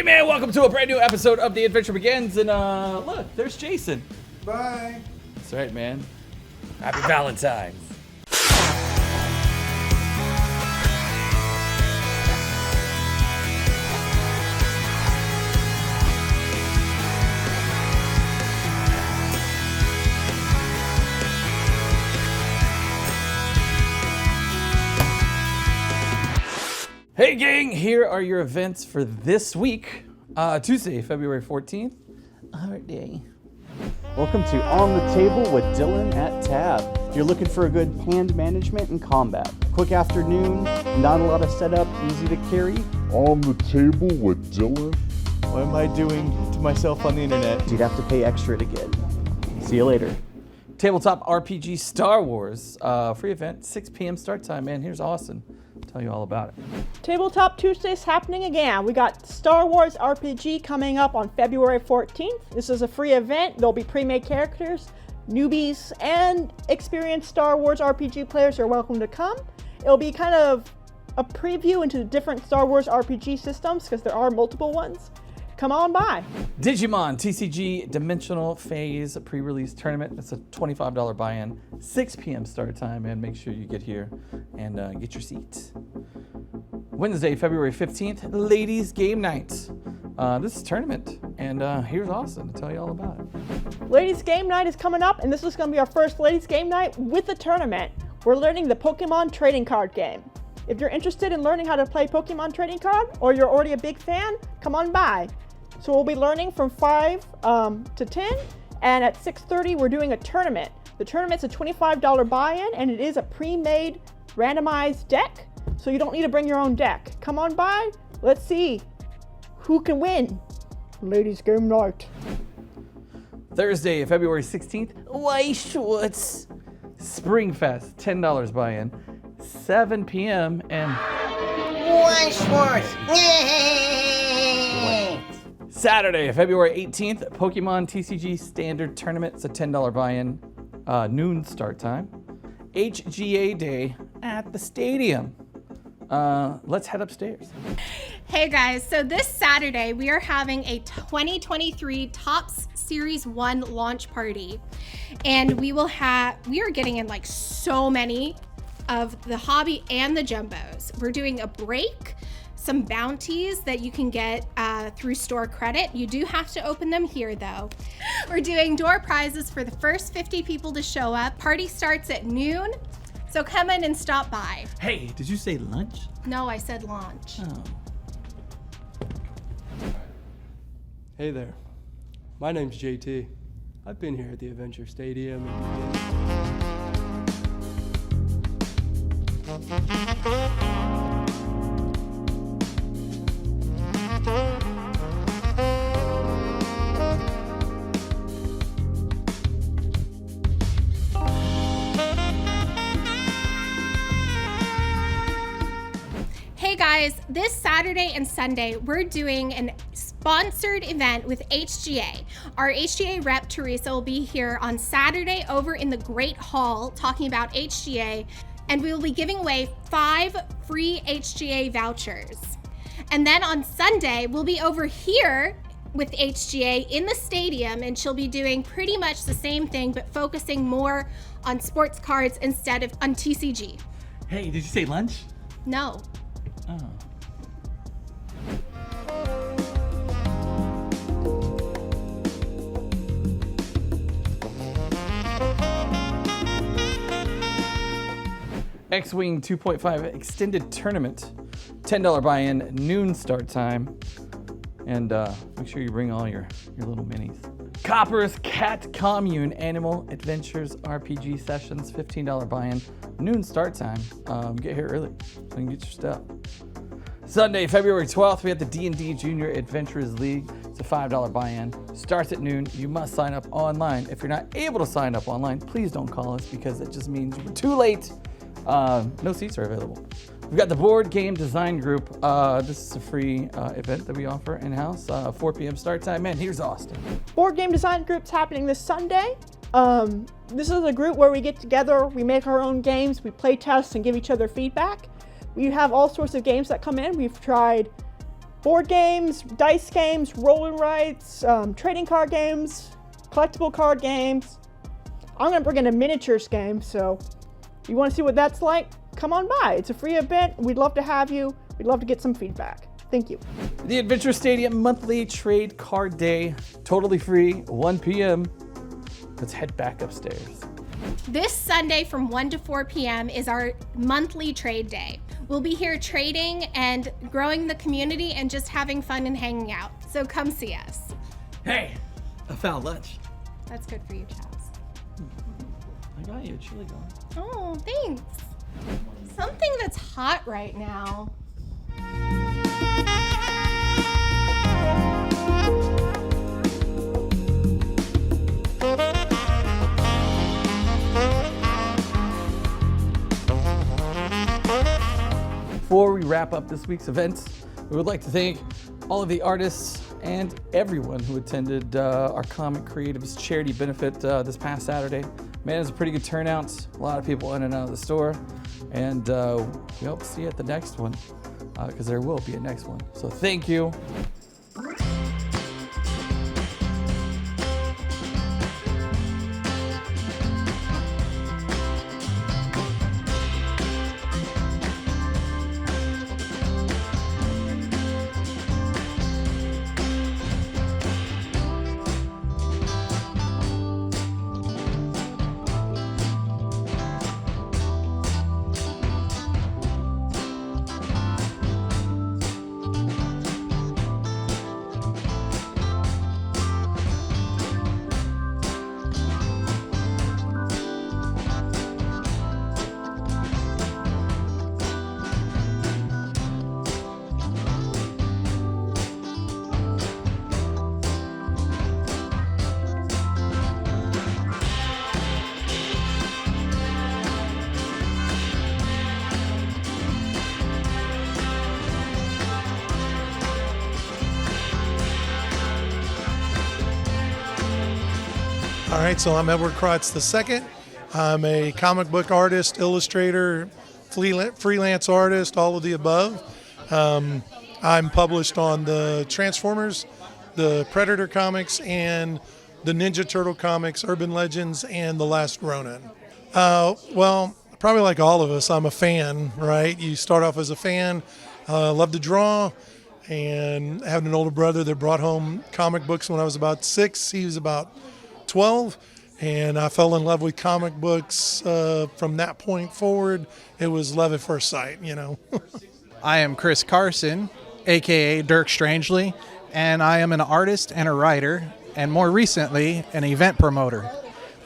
Hey man, welcome to a brand new episode of The Adventure Begins, and look, there's Jason. Bye. That's right, man. Happy Valentine's. Hey gang, here are your events for this week. Tuesday, February 14th, Art Day. Welcome to On the Table with Dylan at Tab. If you're looking for a good hand management and combat. Quick afternoon, not a lot of setup, easy to carry. On the Table with Dylan. What am I doing to myself on the internet? You'd have to pay extra to get. See you later. Tabletop RPG Star Wars, free event, 6 p.m. start time. Man, here's Austin. Tell you all about it. Tabletop Tuesday's happening again. We got Star Wars RPG coming up on February 14th. This is a free event. There'll be pre-made characters, newbies, and experienced Star Wars RPG players are welcome to come. It'll be kind of a preview into the different Star Wars RPG systems because there are multiple ones. Come on by. Digimon TCG Dimensional Phase pre-release tournament. It's a $25 buy-in, 6 p.m. start time, and make sure you get here and get your seat. Wednesday, February 15th, Ladies Game Night. This is a tournament, and here's Austin to tell you all about it. Ladies Game Night is coming up, and this is going to be our first Ladies Game Night with a tournament. We're learning the Pokemon trading card game. If you're interested in learning how to play Pokemon trading card, or you're already a big fan, come on by. So we'll be learning from 5 to 10, and at 6:30 we're doing a tournament. The tournament's a $25 buy-in, and it is a pre-made randomized deck, so you don't need to bring your own deck. Come on by, let's see who can win. Ladies Game Night. Thursday, February 16th, White Shorts Springfest, $10 buy-in, 7 p.m. and White Shorts! Saturday, February 18th, Pokemon TCG Standard Tournament. It's a $10 buy-in, noon start time. HGA Day at the stadium. Let's head upstairs. Hey guys, so this Saturday we are having a 2023 Topps Series 1 launch party. And we are getting in like so many of the hobby and the jumbos. We're doing a break, some bounties that you can get through store credit. You do have to open them here though. We're doing door prizes for the first 50 people to show up. Party starts at noon, so come in and stop by. Hey, did you say lunch? No, I said launch. Oh. Hey there. My name's JT. I've been here at the Adventure Stadium. Hey guys, this Saturday and Sunday, we're doing a sponsored event with HGA. Our HGA rep, Teresa, will be here on Saturday over in the Great Hall talking about HGA, and we will be giving away 5 free HGA vouchers. And then on Sunday, we'll be over here with HGA in the stadium, and she'll be doing pretty much the same thing, but focusing more on sports cards instead of on TCG. Hey, did you say lunch? No. Oh. X-Wing 2.5 Extended Tournament, $10 buy-in, noon start time. And make sure you bring all your little minis. Copper's Cat Commune Animal Adventures RPG Sessions, $15 buy-in, noon start time. Get here early so you can get your stuff. Sunday, February 12th, we have the D&D Junior Adventurers League. It's a $5 buy-in. Starts at noon. You must sign up online. If you're not able to sign up online, please don't call us because it just means you're too late. No seats are available. We've got the Board Game Design Group. This is a free event that we offer in-house. 4 p.m. start time. Man, here's Austin. Board Game Design Group's happening this Sunday. This is a group where we get together, we make our own games, we play tests and give each other feedback. We have all sorts of games that come in. We've tried board games, dice games, roll and writes, trading card games, collectible card games. I'm gonna bring in a miniatures game, so if you wanna see what that's like, come on by. It's a free event. We'd love to have you. We'd love to get some feedback. Thank you. The Adventure Stadium monthly trade card day, totally free, 1 p.m. Let's head back upstairs. This Sunday from 1 to 4 p.m. is our monthly trade day. We'll be here trading and growing the community and just having fun and hanging out. So come see us. Hey, I found lunch. That's good for you, Chaz. I got you a chili going. Oh, thanks. Something that's hot right now. Before we wrap up this week's events, we would like to thank all of the artists and everyone who attended our Comic Creatives charity benefit this past Saturday. Man, it was a pretty good turnout. A lot of people in and out of the store. And we hope to see you at the next one, because there will be a next one. So thank you. All right, so I'm Edward Kraatz II. I'm a comic book artist, illustrator, freelance artist, all of the above. I'm published on the Transformers, the Predator comics, and the Ninja Turtle comics, Urban Legends, and The Last Ronin. Well, probably like all of us, I'm a fan, right? You start off as a fan, love to draw, and having an older brother that brought home comic books when I was about 6. He was about 12, and I fell in love with comic books from that point forward. It was love at first sight, you know. I am Chris Carson, aka Dirk Strangely, and I am an artist and a writer, and more recently, an event promoter.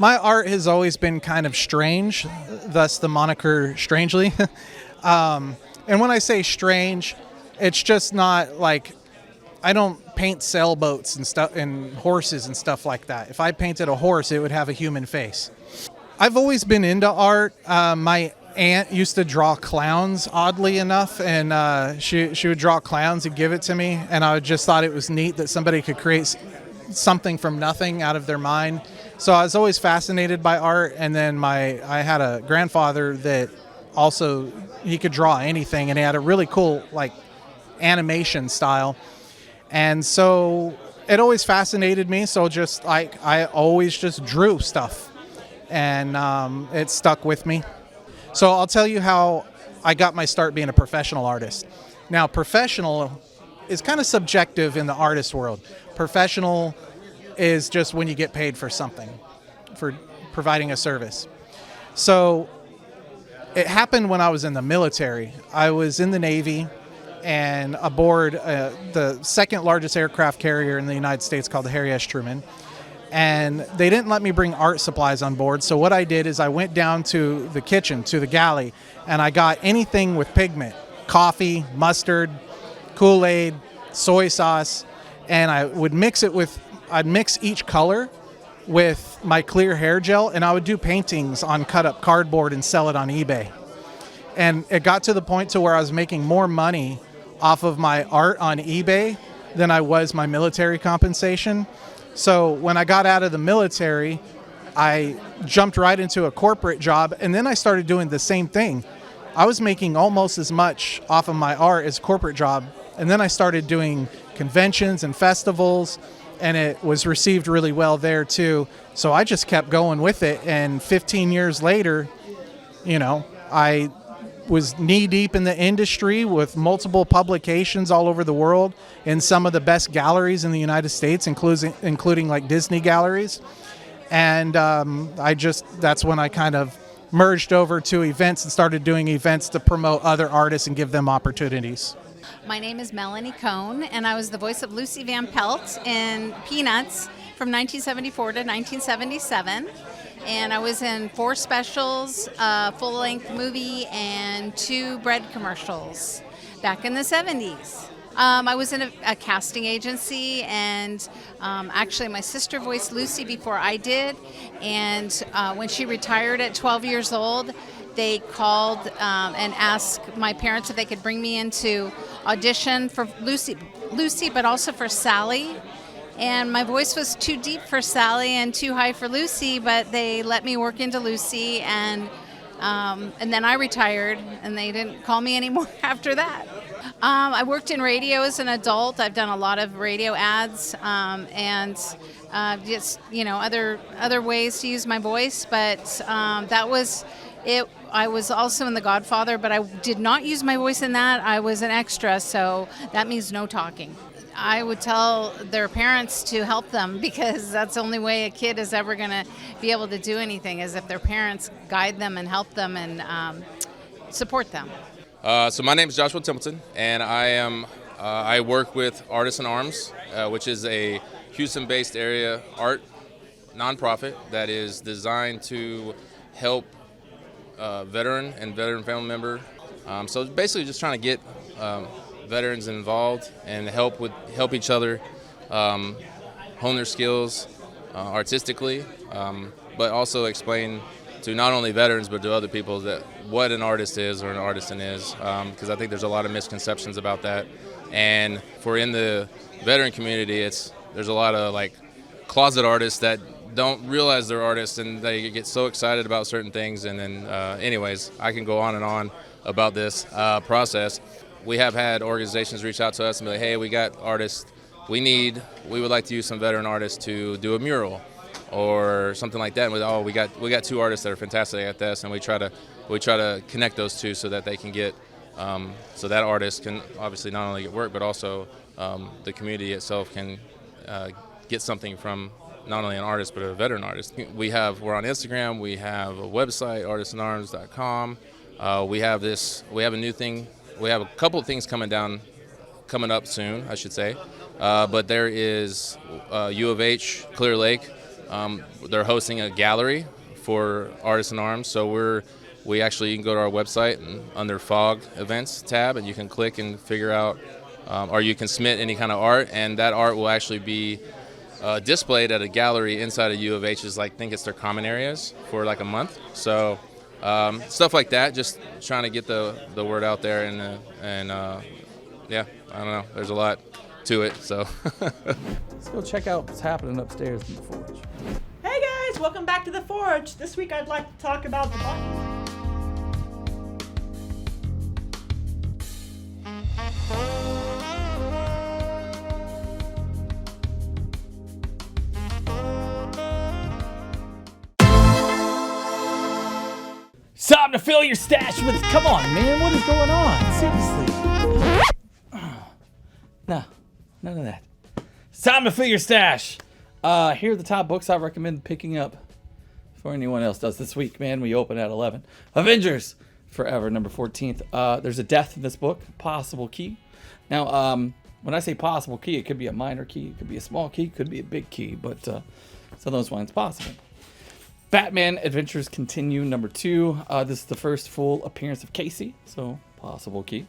My art has always been kind of strange, thus the moniker Strangely. And when I say strange, it's just not like, I don't paint sailboats and stuff and horses and stuff like that. If I painted a horse, it would have a human face. I've always been into art. My aunt used to draw clowns, oddly enough, and she would draw clowns and give it to me, and I just thought it was neat that somebody could create something from nothing out of their mind. So I was always fascinated by art, and then I had a grandfather that also, he could draw anything, and he had a really cool like animation style. And so it always fascinated me. So just like I always just drew stuff, and it stuck with me. So I'll tell you how I got my start being a professional artist. Now, professional is kind of subjective in the artist world. Professional is just when you get paid for something, for providing a service. So it happened when I was in the military. I was in the Navy and aboard the second largest aircraft carrier in the United States called the Harry S. Truman. And they didn't let me bring art supplies on board. So what I did is I went down to the kitchen, to the galley, and I got anything with pigment, coffee, mustard, Kool-Aid, soy sauce, and I would I'd mix each color with my clear hair gel, and I would do paintings on cut up cardboard and sell it on eBay. And it got to the point to where I was making more money off of my art on eBay than I was my military compensation. So when I got out of the military, I jumped right into a corporate job, and then I started doing the same thing. I was making almost as much off of my art as a corporate job, And then I started doing conventions and festivals, and it was received really well there too. So I just kept going with it. And 15 years later, you know, I was knee deep in the industry with multiple publications all over the world in some of the best galleries in the United States, including like Disney galleries. And that's when I kind of merged over to events and started doing events to promote other artists and give them opportunities. My name is Melanie Kohn, and I was the voice of Lucy Van Pelt in Peanuts from 1974 to 1977. And I was in 4 specials, a full-length movie, and 2 bread commercials back in the 70s. I was in a casting agency, and actually my sister voiced Lucy before I did. And when she retired at 12 years old, they called and asked my parents if they could bring me in to audition for Lucy, but also for Sally. And my voice was too deep for Sally and too high for Lucy, but they let me work into Lucy, and then I retired, and they didn't call me anymore after that. I worked in radio as an adult. I've done a lot of radio ads and just, you know, other ways to use my voice, but that was it. I was also in The Godfather, but I did not use my voice in that. I was an extra, so that means no talking. I would tell their parents to help them, because that's the only way a kid is ever going to be able to do anything, is if their parents guide them and help them and support them. So my name is Joshua Templeton, and I work with Artists in Arms, which is a Houston-based area art nonprofit that is designed to help veteran and veteran family member. So basically just trying to get veterans involved and help each other hone their skills artistically, but also explain to not only veterans but to other people that what an artist is or an artisan is, because I think there's a lot of misconceptions about that. And for in the veteran community, there's a lot of like closet artists that don't realize they're artists, and they get so excited about certain things. And then anyways, I can go on and on about this process. We have had organizations reach out to us and be like, hey, we got artists, we would like to use some veteran artists to do a mural or something like that. And we got 2 artists that are fantastic at this, and we try to connect those 2 so that they can get so that artist can obviously not only get work, but also the community itself can get something from not only an artist but a veteran artist. We're on Instagram. We have a website, RNRnerd.com. We have a new thing. We have a couple of things coming up soon, I should say. But there is U of H, Clear Lake. They're hosting a gallery for Artists in Arms. So you can go to our website and under FOG events tab, and you can click and figure out, or you can submit any kind of art, and that art will actually be displayed at a gallery inside of U of H's, I think it's their common areas, for like a month. So stuff like that, just trying to get the word out there, and yeah, I don't know, there's a lot to it, so. Let's go check out what's happening upstairs in the forge. Hey guys, welcome back to the forge. This week I'd like to talk about the buttons. It's time to fill your stash with. Come on, man. What is going on? Seriously. No, none of that. It's time to fill your stash. Here are the top books I recommend picking up before anyone else does this week. Man, we open at 11. Avengers Forever, number 14th. There's a death in this book. Possible key. Now, when I say possible key, it could be a minor key, it could be a small key, it could be a big key, but some of those ones possible. Batman Adventures Continue, number 2. This is the first full appearance of Casey, so possible key.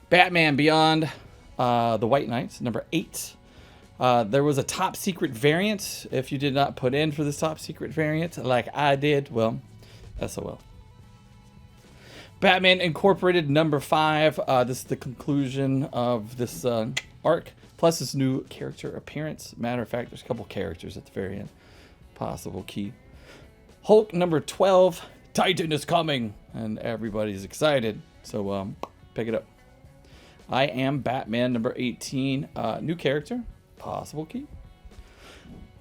Batman Beyond the White Knights, number 8. There was a top secret variant. If you did not put in for this top secret variant, like I did, well, SOL. Batman Incorporated, number 5. This is the conclusion of this arc, plus this new character appearance. Matter of fact, there's a couple characters at the very end. Possible key. Hulk number 12, Titan is coming, and everybody's excited, so pick it up. I Am Batman number 18. New character, possible key.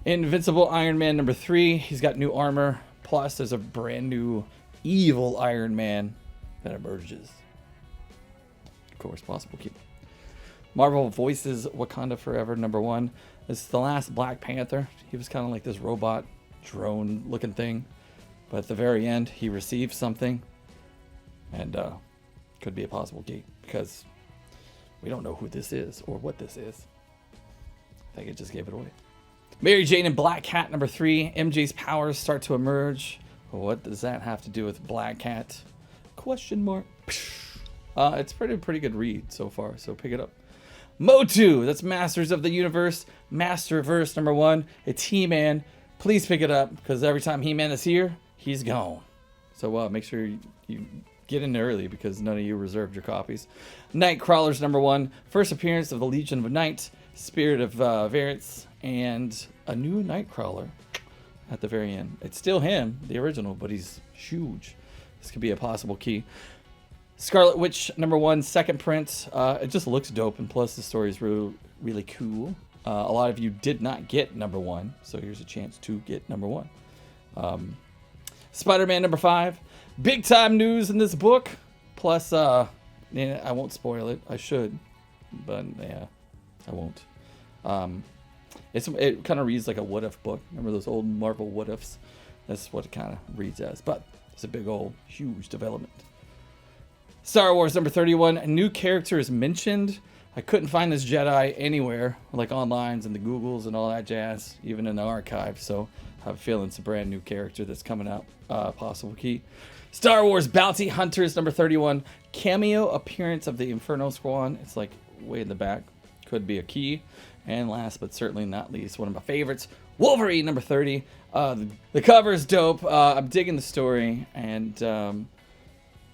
Invincible Iron Man number 3. He's got new armor. Plus, there's a brand new evil Iron Man that emerges. Of course, possible key. Marvel Voices Wakanda Forever number 1. This is the last Black Panther. He was kind of like this robot drone looking thing. But at the very end, he received something. And could be a possible key. Because we don't know who this is or what this is. I think it just gave it away. Mary Jane and Black Cat number 3. MJ's powers start to emerge. What does that have to do with Black Cat? Question mark. It's pretty good read so far, so pick it up. Motu, that's Masters of the Universe, Masterverse number 1. It's He-Man. Please pick it up, because every time He-Man is here, he's gone. So make sure you get in early, because none of you reserved your copies. Nightcrawlers number 1. First appearance of the Legion of Night, Spirit of Variance, and a new Nightcrawler at the very end. It's still him, the original, but he's huge. This could be a possible key. Scarlet Witch number 1, second print. It just looks dope, and plus the story is really cool. A lot of you did not get number 1, so here's a chance to get number 1. Spider-Man number 5. Big time news in this book. Plus, I won't spoil it. I should, but yeah, I won't. It kind of reads like a what if book. Remember those old Marvel what ifs? That's what it kind of reads as. But it's a big old huge development. Star Wars number 31. A new character is mentioned. I couldn't find this Jedi anywhere, like online and the Googles and all that jazz, even in the archive. So I have a feeling it's a brand new character that's coming out. Possible key. Star Wars Bounty Hunters number 31. Cameo appearance of the Inferno Squad. It's like way in the back. Could be a key. And last but certainly not least, one of my favorites, Wolverine number 30. The cover is dope. I'm digging the story, and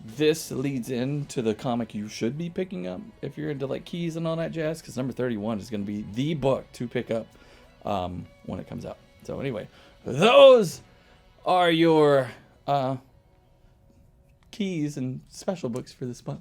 this leads into the comic you should be picking up if you're into like keys and all that jazz, because number 31 is going to be the book to pick up when it comes out. So anyway, those are your keys and special books for this month.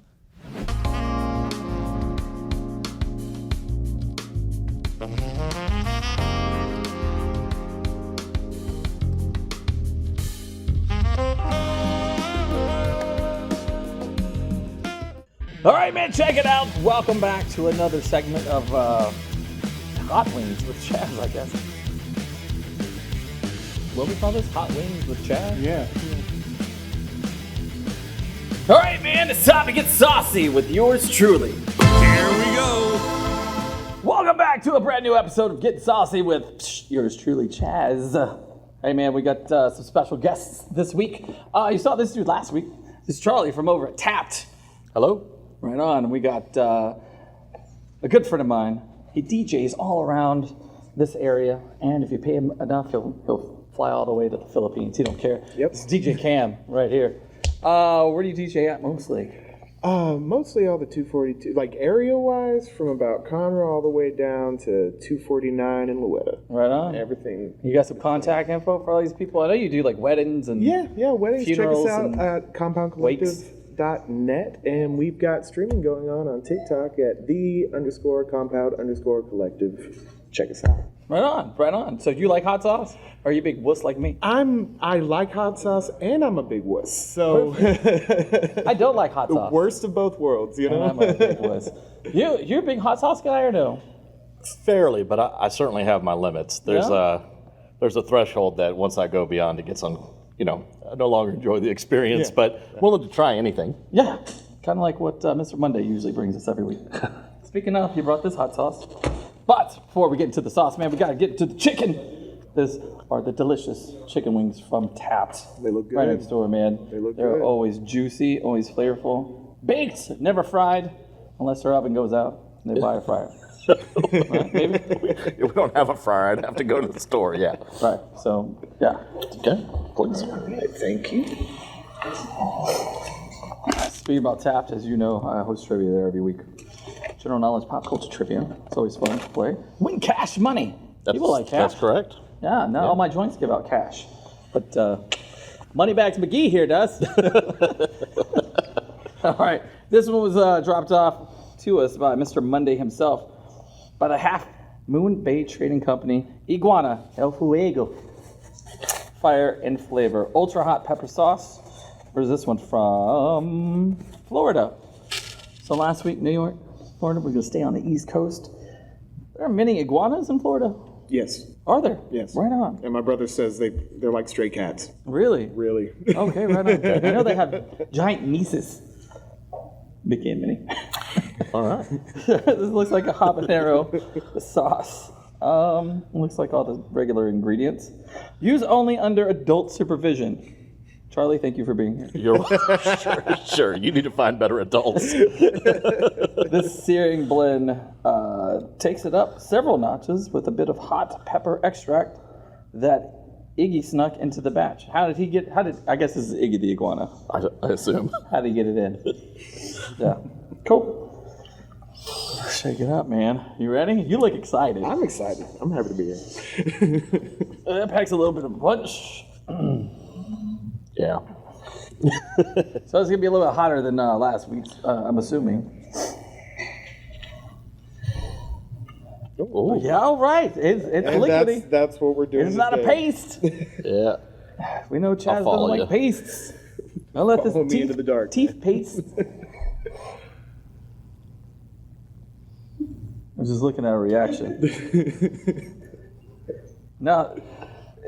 All right, man, check it out. Welcome back to another segment of Hot Wings with Chaz, I guess. What we call this? Hot Wings with Chaz? Yeah. All right, man, it's time to get saucy with yours truly. Here we go. Welcome back to a brand new episode of Getting Saucy with yours truly, Chaz. Hey, man, we got some special guests this week. You saw this dude last week. This is Charlie from over at Tapped. Hello. Right on. We got a good friend of mine. He DJs all around this area, and if you pay him enough, he'll fly all the way to the Philippines. He don't care. Yep. It's DJ Cam right here. Where do you DJ at mostly? Mostly all the 242, like area-wise, from about Conroe all the way down to 249 in Louetta. Right on. Everything. You got some contact info for all these people? I know you do like weddings and weddings. Check us out and at compoundcollective.net, and we've got streaming going on TikTok at _compound_collective. Check us out. Right on, right on. So you like hot sauce? Or are you a big wuss like me? I like hot sauce, and I'm a big wuss. So I don't like hot sauce. The worst of both worlds, you know. And I'm a big wuss. You're a big hot sauce guy or no? Fairly, but I certainly have my limits. There's a threshold that once I go beyond, it gets on. I no longer enjoy the experience, but willing to try anything. Yeah, kind of like what Mr. Monday usually brings us every week. Speaking of, he brought this hot sauce. But before we get into the sauce, man, we got to get to the chicken. These are the delicious chicken wings from Tapped. They look good. Right next door, man. They're good. always juicy, always flavorful. Baked, never fried, unless their oven goes out and they buy a fryer. Right, maybe? We don't have a fryer. I'd have to go to the store, yeah. Right, so, yeah. Okay, please. All right, thank you. Speaking about Tapped, as you know, I host trivia there every week. General knowledge pop culture trivia. It's always fun to play. Win cash money. People like cash. That's correct. Yeah, not all my joints give out cash. But Moneybags McGee here does. All right. This one was dropped off to us by Mr. Monday himself, by the Half Moon Bay Trading Company, Iguana, El Fuego, Fire and Flavor, Ultra Hot Pepper Sauce. Where's this one from? Florida. So last week, New York, Florida, we're going to stay on the East Coast. There are many iguanas in Florida. Yes. Are there? Yes. Right on. And my brother says they're like stray cats. Really? Really. Okay, right on. I know they have giant nieces. Mickey and Minnie. All right. This looks like a habanero sauce. Looks like all the regular ingredients. Use only under adult supervision. Charlie, thank you for being here. You're sure. You need to find better adults. This searing blend takes it up several notches with a bit of hot pepper extract that Iggy snuck into the batch. I guess this is Iggy the iguana. I assume. How did he get it in? Yeah. Cool. Shake it up, man. You ready? You look excited. I'm excited. I'm happy to be here. That packs a little bit of punch. Yeah. So it's gonna be a little bit hotter than last week's, I'm assuming. Oh. Yeah, all right. It's liquidy. That's what we're doing. It's not a today. paste. Yeah. We know Chaz follow doesn't you. like pastes. Don't let Follow this me into the dark. teeth paste. I'm just looking at a reaction. Now,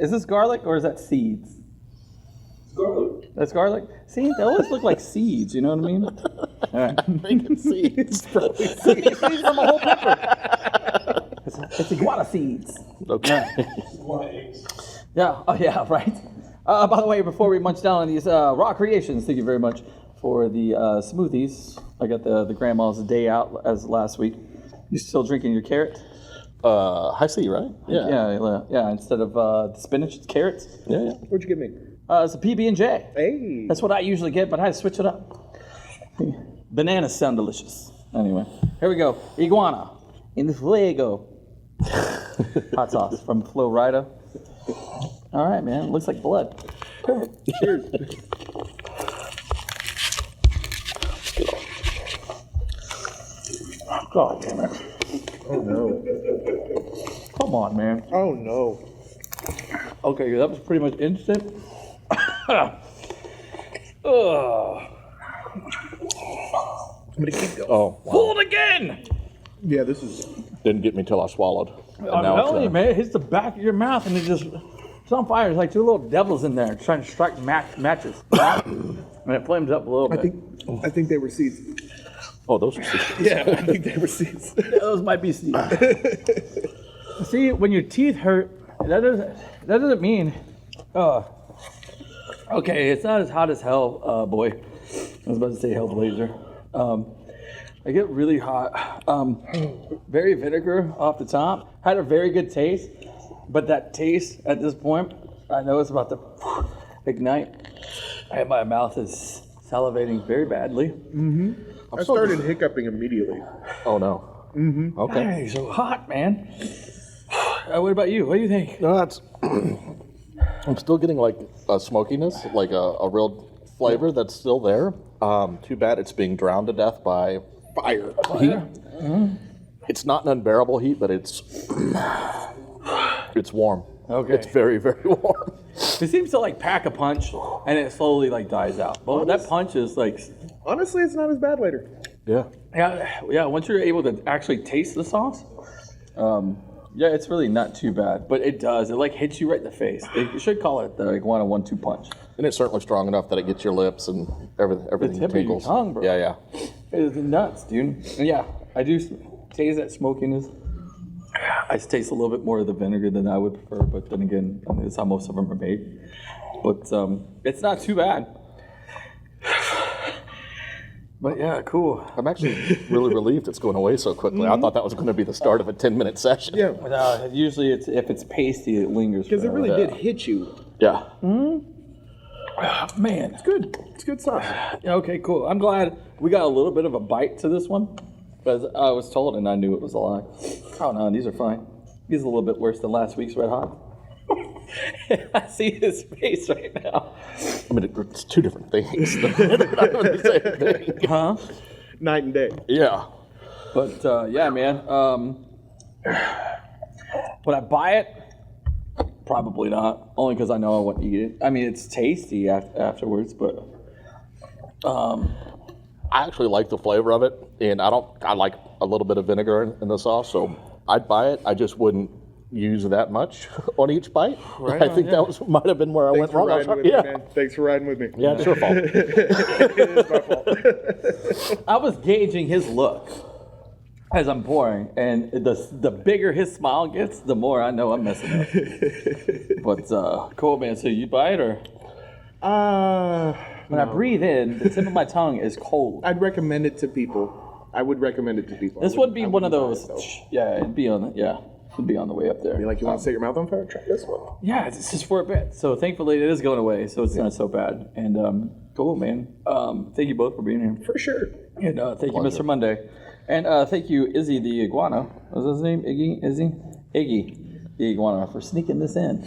is this garlic or is that seeds? It's garlic. That's garlic? See, they always look like seeds, you know what I mean? All right. I'm thinking seeds. Seeds from a whole pepper. It's iguana seeds. Okay. Yeah, oh yeah, right. By the way, before we munch down on these raw creations, thank you very much for the smoothies. I got the grandma's day out as last week. You still drinking your carrot? High C, right? Yeah. Yeah. Instead of the spinach, it's carrots. Yeah. What'd you give me? It's a PB&J. Hey. That's what I usually get, but I had to switch it up. Bananas sound delicious. Anyway, here we go. Iguana in the Fuego. Hot sauce from Florida. All right, man. It looks like blood. Cheers. God damn it. Oh no. Come on, man. Oh no. Okay, that was pretty much instant. Ugh. I'm gonna keep going. Oh. Wow. Pull it again! Yeah, this is. Didn't get me till I swallowed. And I'm now it's, telling you, man, it hits the back of your mouth and it's on fire. It's like two little devils in there trying to strike matches. And it flames up a little bit. I think they were seeds. Oh, those are seeds. Yeah, I think they were seeds. Those might be seeds. See, when your teeth hurt, that doesn't mean. Okay, it's not as hot as hell, boy. I was about to say Hellblazer. I get really hot. Very vinegar off the top. Had a very good taste, but that taste at this point, I know it's about to ignite. And my mouth is salivating very badly. Mm-hmm. I started hiccuping immediately. Oh no. Mm-hmm. Okay. Hey, so hot, man. What about you? What do you think? No, that's. I'm still getting like a smokiness, like a real flavor that's still there. Too bad it's being drowned to death by Fire. heat. Mm-hmm. It's not an unbearable heat, but it's warm. Okay. It's very, very warm. It seems to like pack a punch and it slowly like dies out. But that punch is like. Honestly, it's not as bad later. Yeah. Yeah. Once you're able to actually taste the sauce, yeah, it's really not too bad. But it does. It like hits you right in the face. They should call it the Iguana 1-2 punch. And it's certainly strong enough that it gets your lips and everything Tip of tingles. your tongue, bro. Yeah. It's nuts, dude. And yeah, I do taste that smokiness. I taste a little bit more of the vinegar than I would prefer, but then again, I mean, it's how most of them are made. But it's not too bad. But yeah, cool. I'm actually really relieved it's going away so quickly. I thought that was going to be the start of a 10-minute session. Yeah. Usually, if it's pasty, it lingers. Because it really forever. did hit you. Yeah. Man, It's good. It's good sauce. Yeah, okay, cool. I'm glad we got a little bit of a bite to this one. Because I was told and I knew it was a lie. Oh no, these are fine. These are a little bit worse than last week's Red Hot. I see his face right now. I mean, it's two different things. They're not even the same thing. Huh? Night and day. Yeah. But yeah, man. Would I buy it? Probably not. Only because I know I wouldn't eat it. I mean, it's tasty afterwards, but I actually like the flavor of it, and I like a little bit of vinegar in the sauce, so I'd buy it. I just wouldn't use that much on each bite. Right I think that might have been where I went wrong. Thanks for riding with me. Yeah, it's your fault. It is my fault. I was gauging his look as I'm pouring, and the bigger his smile gets, the more I know I'm messing up. But cool, man. So you buy it, or? When I breathe in, the tip of my tongue is cold. I'd recommend it to people. I would recommend it to people. This would be one of those. It'd be on the way up there. Be like, you want to set your mouth on fire? Try this one. Yeah, it's just for a bit. So thankfully it is going away, so it's not so bad. And cool, man. Thank you both for being here. For sure. And thank you, Mr. Monday. And thank you, Izzy the Iguana. What was his name? Iggy the Iguana, for sneaking this in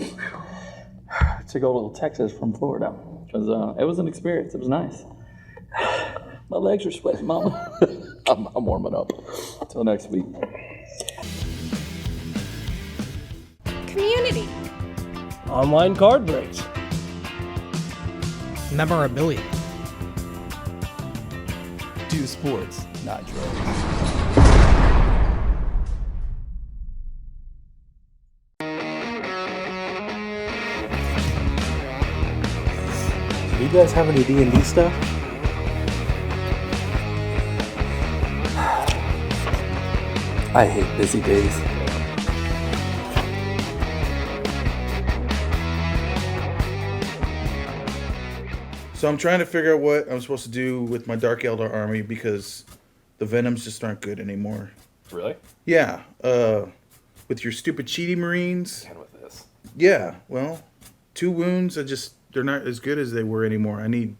to go to Texas from Florida. Because it was an experience. It was nice. My legs are sweating, Mama. I'm warming up. Until next week. Community. Online card breaks. Memorabilia. Do sports, not drugs. Do you guys have any D&D stuff? I hate busy days. So I'm trying to figure out what I'm supposed to do with my Dark Eldar army because the Venoms just aren't good anymore. Really? Yeah. With your stupid cheaty Marines. And with this. Yeah. Well, 2 wounds. They're not as good as they were anymore. I'm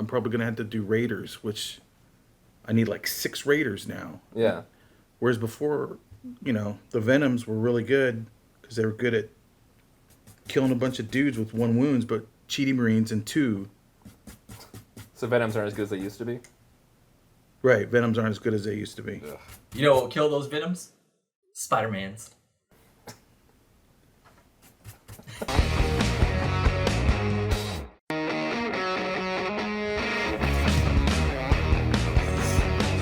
probably gonna have to do Raiders, which I need like 6 Raiders now. Yeah. Whereas before, the Venoms were really good because they were good at killing a bunch of dudes with 1 wounds, but cheaty Marines and 2. So Venoms aren't as good as they used to be? Right, Venoms aren't as good as they used to be. Ugh. You know what will kill those Venoms? Spider-Mans.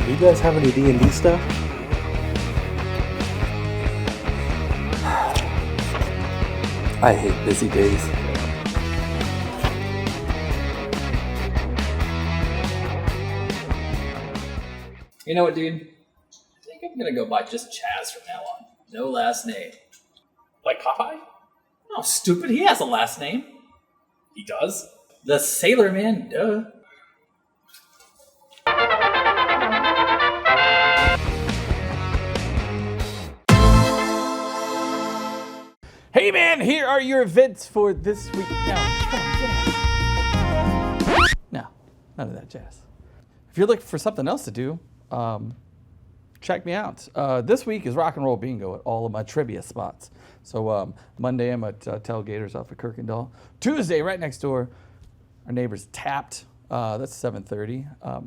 Do you guys have any D&D stuff? I hate busy days. You know what, dude? I think I'm gonna go by just Chaz from now on. No last name. Like Popeye? Oh, stupid. He has a last name. He does? The Sailor Man, duh. Hey man, here are your events for this week. Now, come on, get out. No, none of that jazz. If you're looking for something else to do, check me out. This week is Rock and Roll Bingo at all of my trivia spots. So Monday I'm at Tailgaters off of Kirkendall. Tuesday, right next door, our neighbors Tapped. That's 7:30.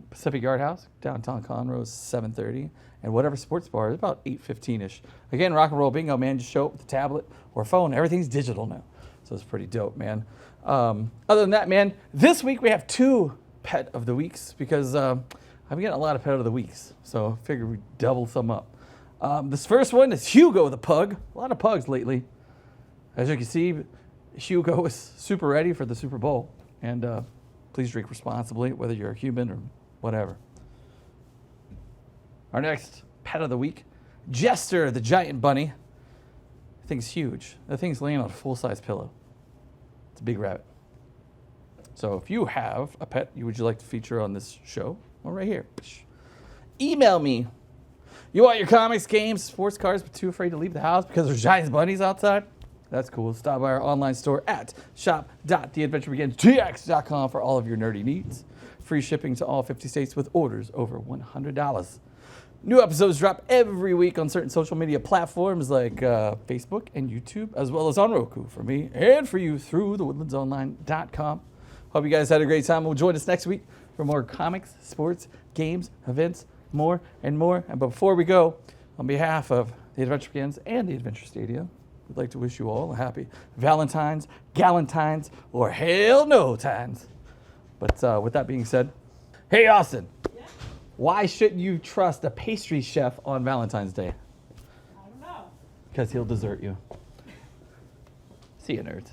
Pacific Yard House, downtown Conroe, is 7:30. And whatever sports bar is about 8:15ish. Again, Rock and Roll Bingo, man. Just show up with a tablet or phone. Everything's digital now. So it's pretty dope, man. Other than that, man, this week we have 2 Pet of the Weeks because I'm getting a lot of Pet of the Weeks. So I figured we'd double some up. This first one is Hugo the Pug. A lot of pugs lately. As you can see, Hugo is super ready for the Super Bowl. And please drink responsibly, whether you're a human or whatever. Our next Pet of the Week, Jester the Giant Bunny. That thing's huge. That thing's laying on a full-size pillow. It's a big rabbit. So if you have a pet you would like to feature on this show, well, right here. Email me. You want your comics, games, sports cards, but too afraid to leave the house because there's giant bunnies outside? That's cool. Stop by our online store at shop.theadventurebeginstx.com for all of your nerdy needs. Free shipping to all 50 states with orders over $100. New episodes drop every week on certain social media platforms like Facebook and YouTube, as well as on Roku for me and for you through thewoodlandsonline.com. Hope you guys had a great time. We'll join us next week for more comics, sports, games, events, more and more. And before we go, on behalf of the Adventure Begins and the Adventure Stadia, we'd like to wish you all a happy Valentine's, Galentine's, or hell no times. But with that being said, hey Austin, why shouldn't you trust a pastry chef on Valentine's Day? I don't know. Because he'll desert you. See you, nerds.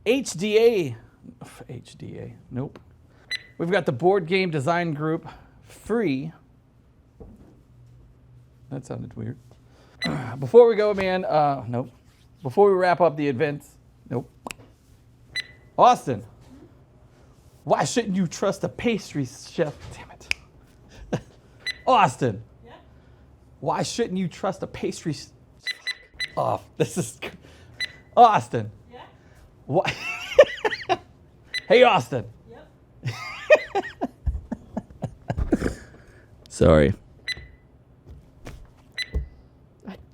HDA, nope. We've got the board game design group free. That sounded weird. Before we go, man, nope. Before we wrap up the events, nope. Austin, why shouldn't you trust a pastry chef? Damn it. Austin, why shouldn't you trust a pastry? Oh, this is. Austin. What? Hey, Austin. Sorry.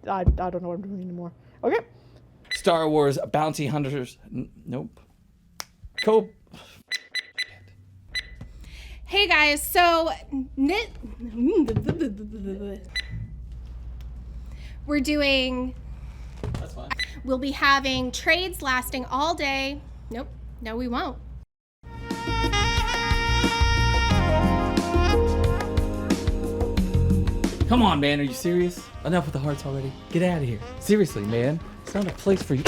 I don't know what I'm doing anymore. Okay. Star Wars Bounty Hunters. Nope. Hey guys, so we're doing. That's fine. We'll be having trades lasting all day. Nope. No, we won't. Come on, man. Are you serious? Enough with the hearts already. Get out of here. Seriously, man. It's not a place for you.